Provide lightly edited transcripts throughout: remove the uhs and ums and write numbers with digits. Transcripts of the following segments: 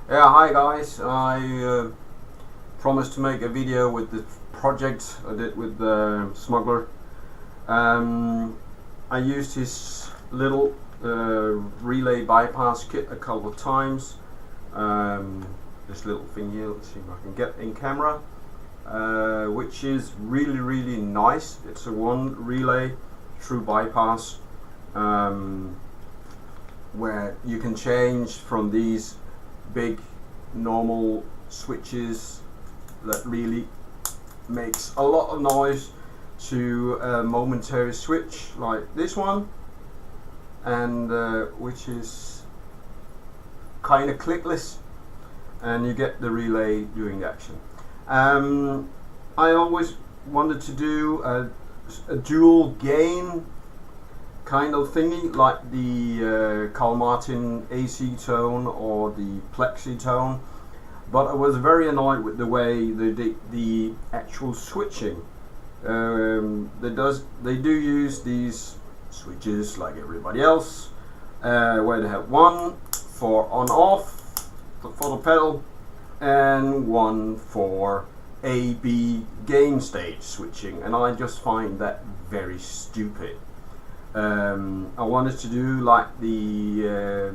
Yeah, hi guys. I promised to make a video with the project I did with the smuggler. I used his little relay bypass kit a couple of times. This little thing here, let's see if I can get in camera, which is really nice. It's a one relay through bypass where you can change from these big normal switches that really makes a lot of noise to a momentary switch like this one, and which is kind of clickless, and you get the relay doing the action. I always wanted to do a dual gain kind of thingy, like the Carl Martin AC tone or the Plexi tone, but I was very annoyed with the way they did the actual switching. They do use these switches like everybody else, where they have one for on-off for the pedal and one for A/B gain stage switching, and I just find that very stupid. I wanted to do like the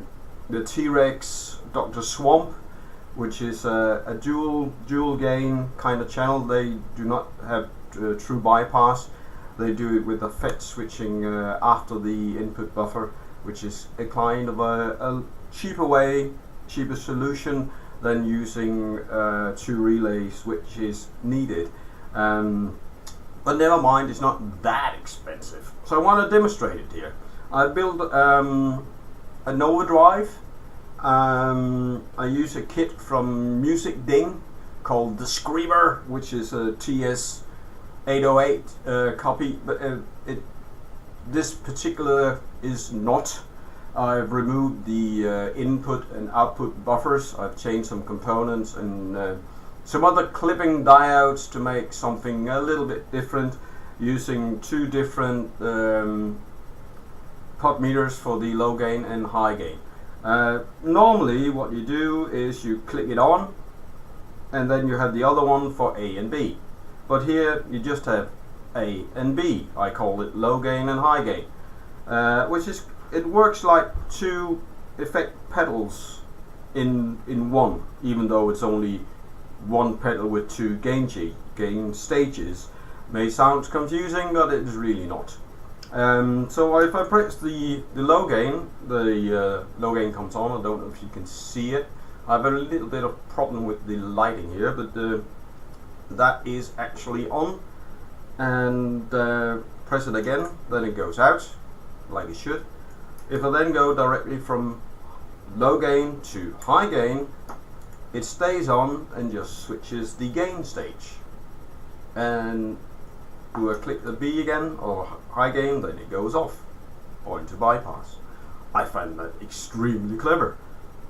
T-Rex Dr. Swamp, which is a dual gain kind of channel. They do not have true bypass. They do it with the FET switching after the input buffer, which is a kind of a cheaper solution than using two relays, which is needed. But never mind, it's not that expensive. So I want to demonstrate it here. I built a Nova drive. I use a kit from Music Ding called the Screamer, which is a TS808 copy, but this particular is not. I've removed the input and output buffers. I've changed some components and some other clipping diodes to make something a little bit different, using two different pot meters for the low gain and high gain. Normally what you do is you click it on, and then you have the other one for A and B, but here you just have A and B. I call it low gain and high gain, it works like two effect pedals in one, even though it's only one pedal with two gain stages. May sound confusing, but it is really not. So if I press the low gain, the low gain comes on. I don't know if you can see it. I have a little bit of problem with the lighting here, but that is actually on. And press it again, then it goes out like it should. If I then go directly from low gain to high gain, it stays on and just switches the gain stage. And do I click the B again or high gain, then it goes off or into bypass. I find that extremely clever.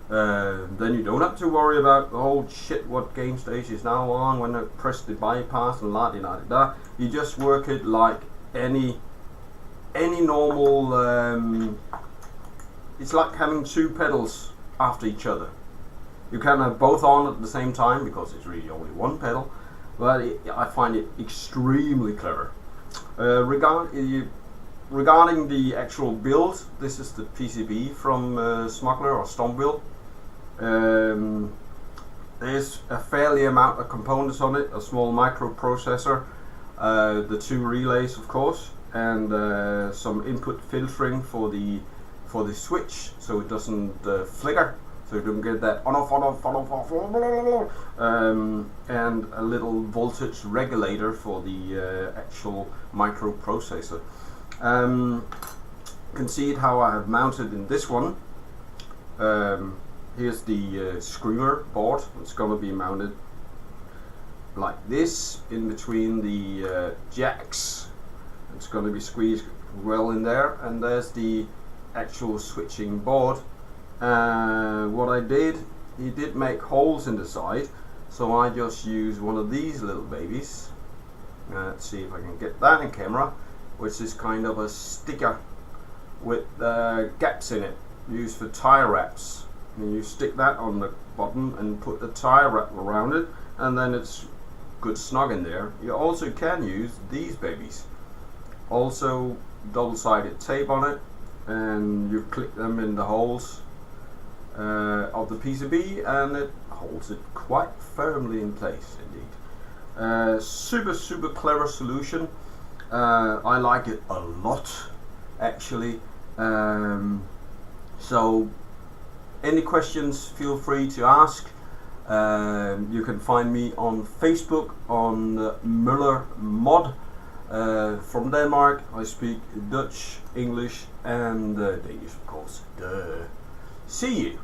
Then you don't have to worry about the whole shit what gain stage is now on when I press the bypass and la di da di da. You just work it like any normal. It's like having two pedals after each other. You can have both on at the same time because it's really only one pedal, but I find it extremely clever. Regarding the actual build, this is the PCB from Smuggler or Stompville. There's a fairly amount of components on it, a small microprocessor, the two relays of course, and some input filtering for the switch so it doesn't flicker. So you don't get that on off, and a little voltage regulator for the actual microprocessor. You can see it how I have mounted in this one. Here's the Screamer board. It's going to be mounted like this in between the jacks. It's going to be squeezed well in there, and there's the actual switching board. What I did, he did make holes in the side, so I just used one of these little babies. Let's see if I can get that in camera, which is kind of a sticker with gaps in it, used for tire wraps. and you stick that on the bottom and put the tie wrap around it, and then it's good snug in there. You also can use these babies, also double-sided tape on it, and you click them in the holes of the PCB, and it holds it quite firmly in place indeed. Super clever solution. I like it a lot actually. So any questions, feel free to ask. You can find me on Facebook on Møller Mod. From Denmark. I speak Dutch, English and Danish, of course. Duh. See you.